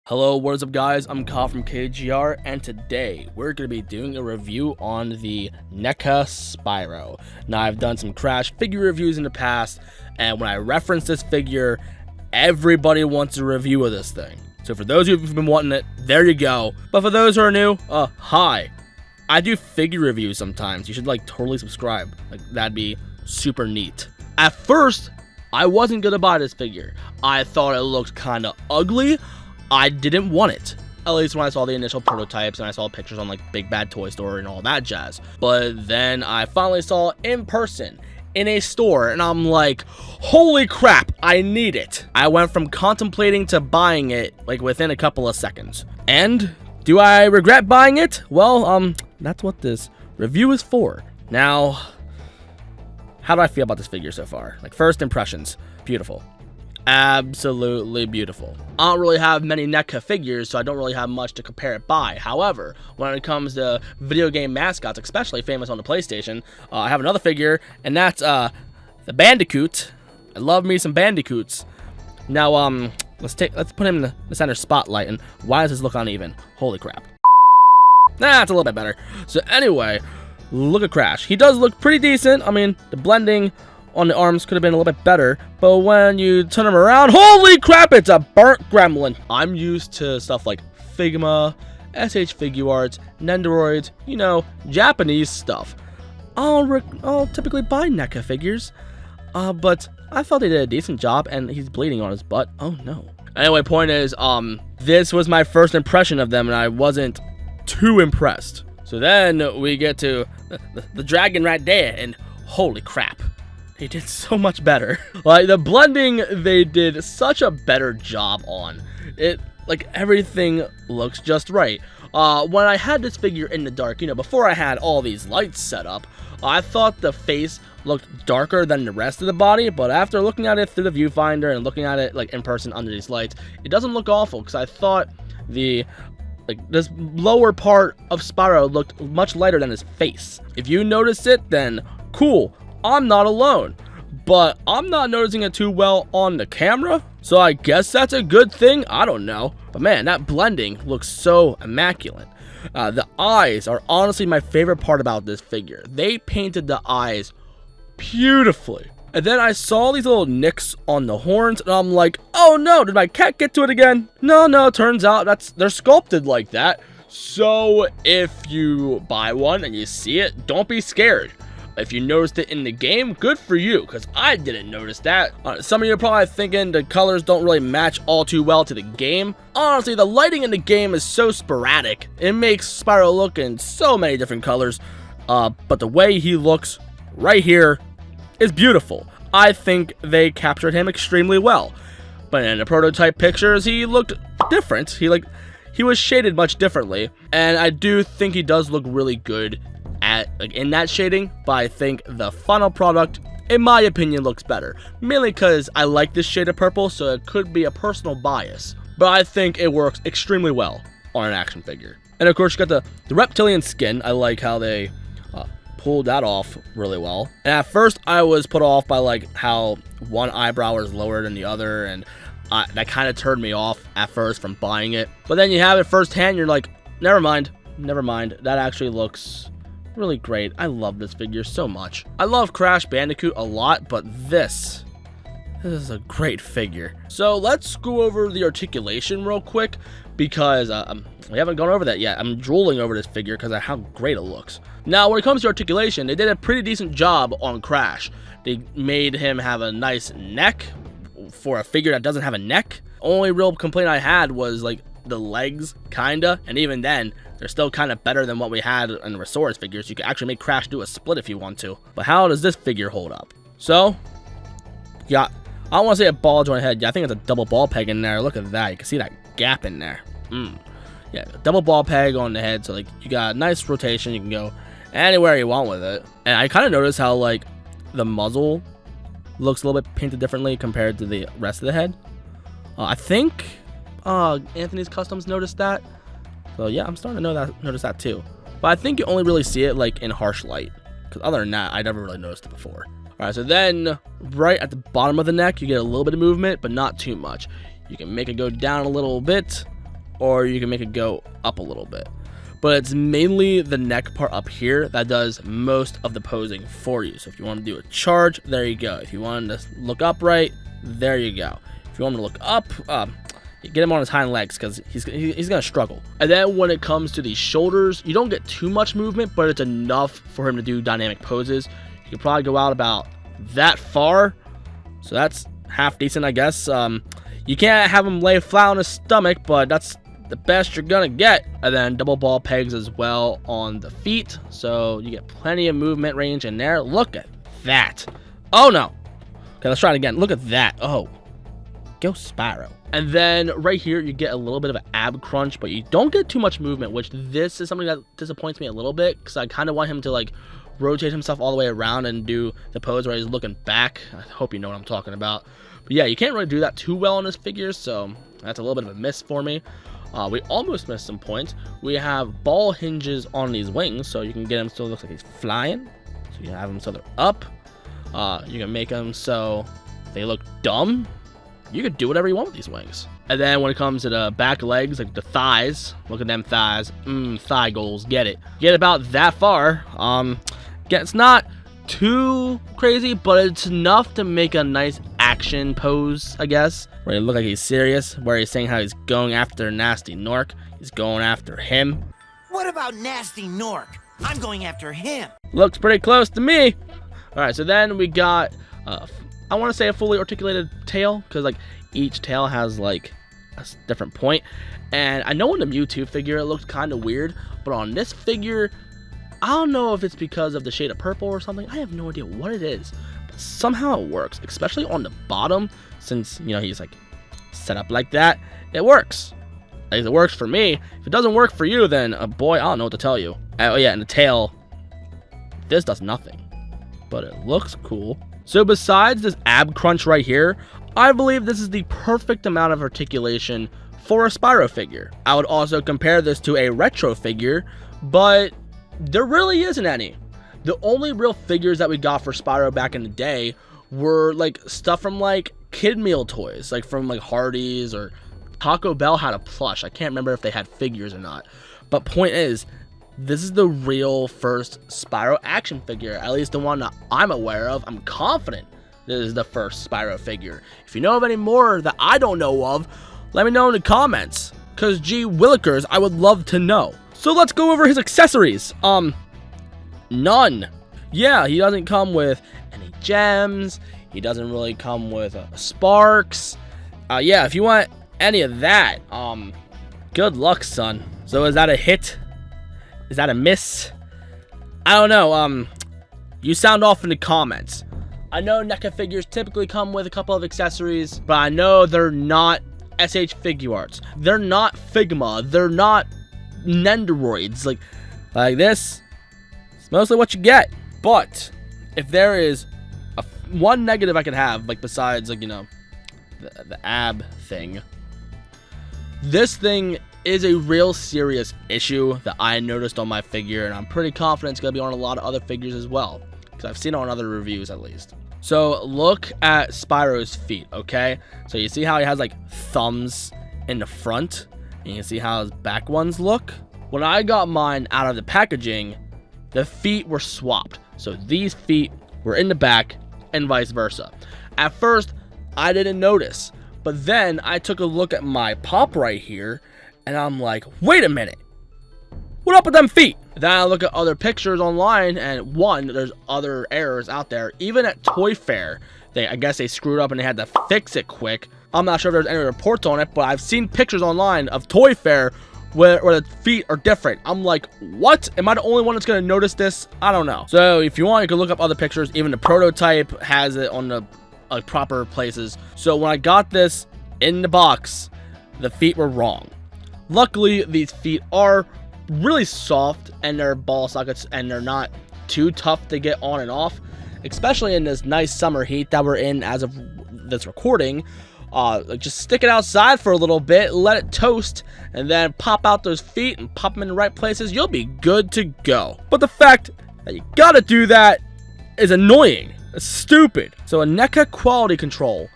Hello, what is up guys, I'm Kyle from KGR, and today we're going to be doing a review on the NECA Spyro. Now, I've done some Crash figure reviews in the past, and when I reference this figure, everybody wants a review of this thing. So for those of you who've been wanting it, there you go. But for those who are new, hi. I do figure reviews sometimes. You should totally subscribe. That'd be super neat. At first, I wasn't going to buy this figure. I thought it looked kind of ugly. I didn't want it, at least when I saw the initial prototypes and I saw pictures on Big Bad Toy Store and all that jazz. But then I finally saw it in person in a store and I'm like, holy crap, I need it. I went from contemplating to buying it within a couple of seconds. And do I regret buying it? Well, that's what this review is for. Now, how do I feel about this figure so far? First impressions, beautiful. Absolutely beautiful. I don't really have many NECA figures, so I don't really have much to compare it by. However, when it comes to video game mascots, especially famous on the PlayStation, I have another figure, and that's the Bandicoot. I love me some Bandicoots. Now, let's put him in the center spotlight. And why does this look uneven? Holy crap! That's a little bit better. So anyway, look at Crash. He does look pretty decent. I mean, the blending on the arms could have been a little bit better, but when you turn him around, holy crap, it's a burnt gremlin. I'm used to stuff like Figma, SH Figuarts, Nendoroids, Japanese stuff. I'll typically buy NECA figures, but I thought they did a decent job, and he's bleeding on his butt. Oh no. Anyway, point is, this was my first impression of them, and I wasn't too impressed. So then we get to the dragon right there, and holy crap. They did so much better. The blending, they did such a better job on. It, everything looks just right. When I had this figure in the dark, before I had all these lights set up, I thought the face looked darker than the rest of the body, but after looking at it through the viewfinder and looking at it in person under these lights, it doesn't look awful, because I thought this lower part of Spyro looked much lighter than his face. If you notice it, then cool. I'm not alone, but I'm not noticing it too well on the camera, so I guess that's a good thing. I don't know, but man, that blending looks so immaculate. The eyes are honestly my favorite part about this figure. They painted the eyes beautifully, and then I saw these little nicks on the horns, and I'm like, oh no, did my cat get to it again? No, turns out they're sculpted like that. So if you buy one and you see it, don't be scared. If you noticed it in the game, good for you, because I didn't notice that. Some of you are probably thinking the colors don't really match all too well to the game. Honestly, the lighting in the game is so sporadic. It makes Spyro look in so many different colors, but the way he looks right here is beautiful. I think they captured him extremely well. But in the prototype pictures, he looked different. He was shaded much differently, and I do think he does look really good in that shading, but I think the final product, in my opinion, looks better. Mainly because I like this shade of purple, so it could be a personal bias. But I think it works extremely well on an action figure. And of course, you got the reptilian skin. I like how they pulled that off really well. And at first, I was put off by how one eyebrow is lower than the other, and that kind of turned me off at first from buying it. But then you have it firsthand, you're like, never mind. That actually looks really great. I love this figure so much. I love Crash Bandicoot a lot, but this is a great figure. So let's go over the articulation real quick, because we haven't gone over that yet. I'm drooling over this figure because of how great it looks. Now, when it comes to articulation, they did a pretty decent job on Crash. They made him have a nice neck for a figure that doesn't have a neck. Only real complaint I had was the legs, kinda, and even then, they're still kind of better than what we had in the Resource figures. You can actually make Crash do a split if you want to. But how does this figure hold up? So, yeah, I don't want to say a ball joint head. Yeah, I think it's a double ball peg in there. Look at that. You can see that gap in there. Yeah, double ball peg on the head. So, you got a nice rotation. You can go anywhere you want with it. And I kind of noticed how, the muzzle looks a little bit painted differently compared to the rest of the head. I think Anthony's Customs noticed that. So yeah, I'm starting to notice that too. But I think you only really see it in harsh light, because other than that, I never really noticed it before. All right, so then right at the bottom of the neck, you get a little bit of movement, but not too much. You can make it go down a little bit, or you can make it go up a little bit. But it's mainly the neck part up here that does most of the posing for you. So if you want to do a charge, there you go. If you want to look upright, there you go. If you want to look up, you get him on his hind legs because he's going to struggle. And then when it comes to the shoulders, you don't get too much movement, but it's enough for him to do dynamic poses. You can probably go out about that far. So that's half decent, I guess. You can't have him lay flat on his stomach, but that's the best you're gonna get. And then double ball pegs as well on the feet, so you get plenty of movement range in there. Look at that. Oh no. Okay, let's try it again. Look at that. Oh, go Spyro. And then right here you get a little bit of an ab crunch, but you don't get too much movement, which this is something that disappoints me a little bit, because I kind of want him to like rotate himself all the way around and do the pose where he's looking back. I hope you know what I'm talking about. But yeah, you can't really do that too well on his figures, so that's a little bit of a miss for me. We almost missed some points. We have ball hinges on these wings, so you can get him so it looks like he's flying. So you can have them so they're up. You can make them so they look dumb. You could do whatever you want with these wings. And then when it comes to the back legs, like the thighs, look at them thighs. Thigh goals, get it. Get about that far. Again, it's not too crazy, but it's enough to make a nice action pose, I guess, where he look like he's serious, where he's saying how he's going after Nasty Nork. He's going after him. What about Nasty Nork? I'm going after him. Looks pretty close to me. All right, so then we got, I want to say a fully articulated tail, because like each tail has like a different point. And I know in the Mewtwo figure it looked kind of weird, but on this figure, I don't know if it's because of the shade of purple or something. I have no idea what it is, but somehow it works, especially on the bottom, since, you know, he's like set up like that. It works. At least it works for me. If it doesn't work for you, then boy, I don't know what to tell you. Oh yeah, and the tail, this does nothing, but it looks cool. So besides this ab crunch right here, I believe this is the perfect amount of articulation for a Spyro figure. I would also compare this to a retro figure, but there really isn't any. The only real figures that we got for Spyro back in the day were like stuff from like kid meal toys, like from like Hardee's, or Taco Bell had a plush. I can't remember if they had figures or not. But point is, this is the real first Spyro action figure, at least the one that I'm aware of. I'm confident this is the first Spyro figure. If you know of any more that I don't know of, let me know in the comments, because gee willikers, I would love to know. So let's go over his accessories. None. Yeah, he doesn't come with any gems. He doesn't really come with sparks. Yeah, if you want any of that, good luck, son. So is that a hit? Is that a miss? I don't know. You sound off in the comments. I know NECA figures typically come with a couple of accessories, but I know they're not SH Figuarts. They're not Figma. They're not Nendoroids. Like this. It's mostly what you get. But if there is one negative I could have, like besides like, you know, the ab thing, this thing is a real serious issue that I noticed on my figure, and I'm pretty confident it's going to be on a lot of other figures as well, because I've seen it on other reviews at least. So look at Spyro's feet, okay? So you see how he has like thumbs in the front, and you see how his back ones look? When I got mine out of the packaging, the feet were swapped. So these feet were in the back and vice versa. At first, I didn't notice, but then I took a look at my pop right here, and I'm like, wait a minute, what up with them feet? Then I look at other pictures online, and one, there's other errors out there. Even at Toy Fair, I guess they screwed up and they had to fix it quick. I'm not sure if there's any reports on it, but I've seen pictures online of Toy Fair where the feet are different. I'm like, what? Am I the only one that's gonna notice this? I don't know. So if you want, you can look up other pictures. Even the prototype has it on the proper places. So when I got this in the box, the feet were wrong. Luckily, these feet are really soft, and they're ball sockets, and they're not too tough to get on and off, especially in this nice summer heat that we're in as of this recording. Just stick it outside for a little bit, let it toast, and then pop out those feet and pop them in the right places. You'll be good to go. But the fact that you gotta do that is annoying. It's stupid. So a NECA quality control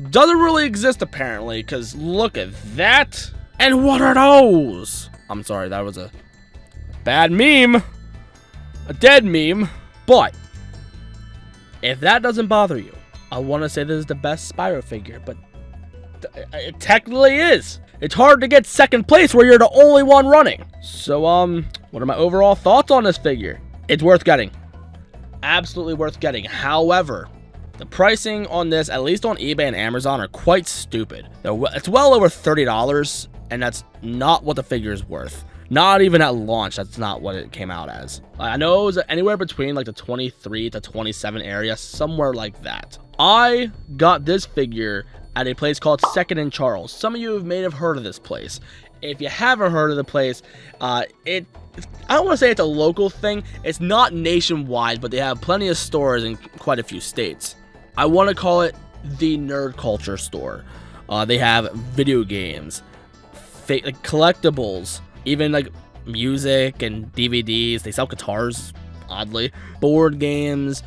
doesn't really exist apparently, because look at that. And what are those? I'm sorry, that was a bad meme. A dead meme. But if that doesn't bother you, I want to say this is the best Spyro figure, but it technically is. It's hard to get second place where you're the only one running. So, what are my overall thoughts on this figure? It's worth getting. Absolutely worth getting. However, the pricing on this, at least on eBay and Amazon, are quite stupid. It's well over $30, and that's not what the figure is worth. Not even at launch, that's not what it came out as. I know it was anywhere between like the 23 to 27 area, somewhere like that. I got this figure at a place called Second and Charles. Some of you may have heard of this place. If you haven't heard of the place, I don't want to say it's a local thing. It's not nationwide, but they have plenty of stores in quite a few states. I want to call it the nerd culture store. They have video games, like collectibles, even like music and DVDs. They sell guitars, oddly, board games,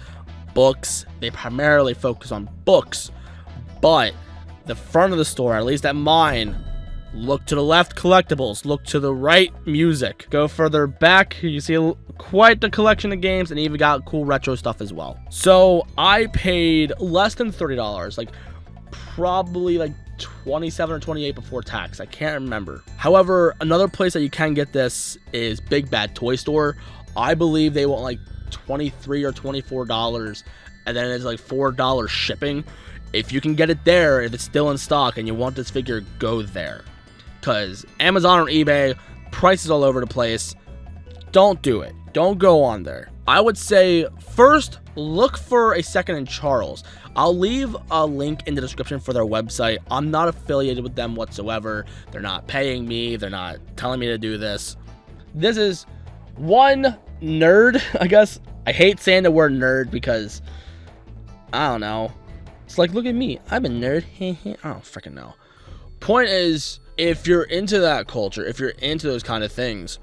books. They primarily focus on books, but the front of the store, at least at mine, look to the left, collectibles. Look to the right, music. Go further back, you see quite the collection of games, and even got cool retro stuff as well. So I paid less than $30, like probably like 27 or 28 before tax. I can't remember. However, another place that you can get this is Big Bad Toy Store. I believe they want like $23 or $24, and then it's like $4 shipping. If you can get it there, if it's still in stock and you want this figure, go there. Because Amazon or eBay, prices all over the place. Don't do it. Don't go on there. I would say first, look for a Second and Charles. I'll leave a link in the description for their website. I'm not affiliated with them whatsoever. They're not paying me. They're not telling me to do this. This is one nerd, I guess. I hate saying the word nerd because, I don't know. It's like, look at me. I'm a nerd. I don't freaking know. Point is, if you're into that culture, if you're into those kind of things,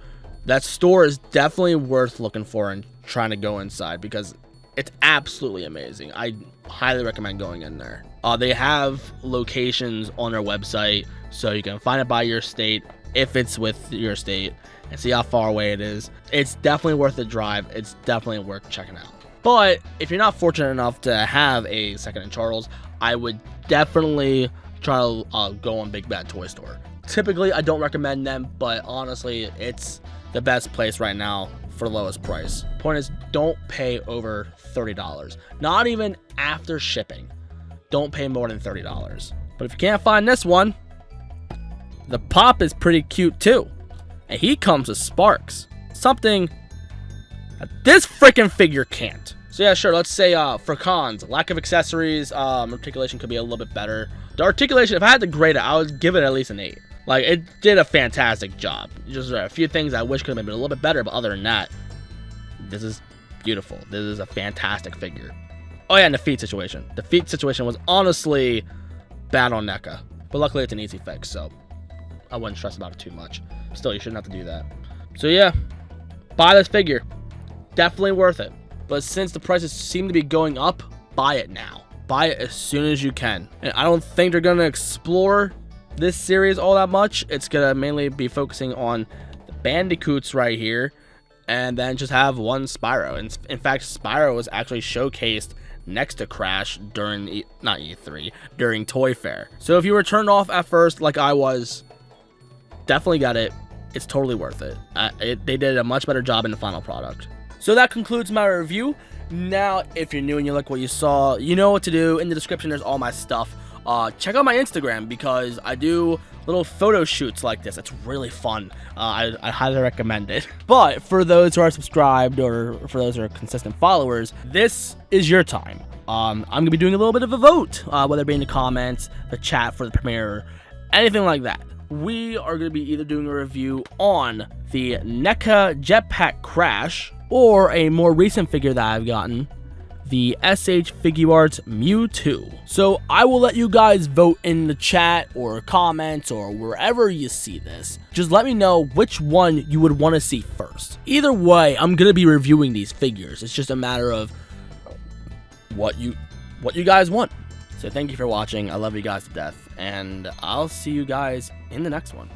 that store is definitely worth looking for and trying to go inside because it's absolutely amazing. I highly recommend going in there. They have locations on their website, so you can find it by your state if it's with your state and see how far away it is. It's definitely worth the drive. It's definitely worth checking out. But if you're not fortunate enough to have a Second and Charles, I would definitely try to go on Big Bad Toy Store. Typically, I don't recommend them, but honestly, it's the best place right now for the lowest price. Point is, don't pay over $30. Not even after shipping. Don't pay more than $30. But if you can't find this one, the Pop is pretty cute too. And he comes with sparks. Something that this freaking figure can't. So yeah, sure, let's say for cons, lack of accessories, articulation could be a little bit better. The articulation, if I had to grade it, I would give it at least an 8. Like, it did a fantastic job. Just a few things I wish could have been a little bit better, but other than that, this is beautiful. This is a fantastic figure. Oh yeah, and the feet situation. The feet situation was honestly bad on NECA, but luckily it's an easy fix, so I wouldn't stress about it too much. Still, you shouldn't have to do that. So yeah, buy this figure. Definitely worth it. But since the prices seem to be going up, buy it now. Buy it as soon as you can. And I don't think they're going to explore this series all that much. It's going to mainly be focusing on the Bandicoots right here, and then just have one Spyro. And in fact, Spyro was actually showcased next to Crash during, not E3, during Toy Fair. So if you were turned off at first like I was, definitely get it. It's totally worth it. They did a much better job in the final product. So that concludes my review. Now, if you're new and you like what you saw, you know what to do. In the description, there's all my stuff. Check out my Instagram because I do little photo shoots like this. It's really fun. I highly recommend it. But for those who are subscribed or for those who are consistent followers, this is your time. I'm going to be doing a little bit of a vote, whether it be in the comments, the chat for the premiere, anything like that. We are going to be either doing a review on the NECA Jetpack Crash, or a more recent figure that I've gotten, the SH Figuarts Mewtwo. So I will let you guys vote in the chat or comments or wherever you see this. Just let me know which one you would want to see first. Either way, I'm going to be reviewing these figures. It's just a matter of what you guys want. So thank you for watching. I love you guys to death, and I'll see you guys in the next one.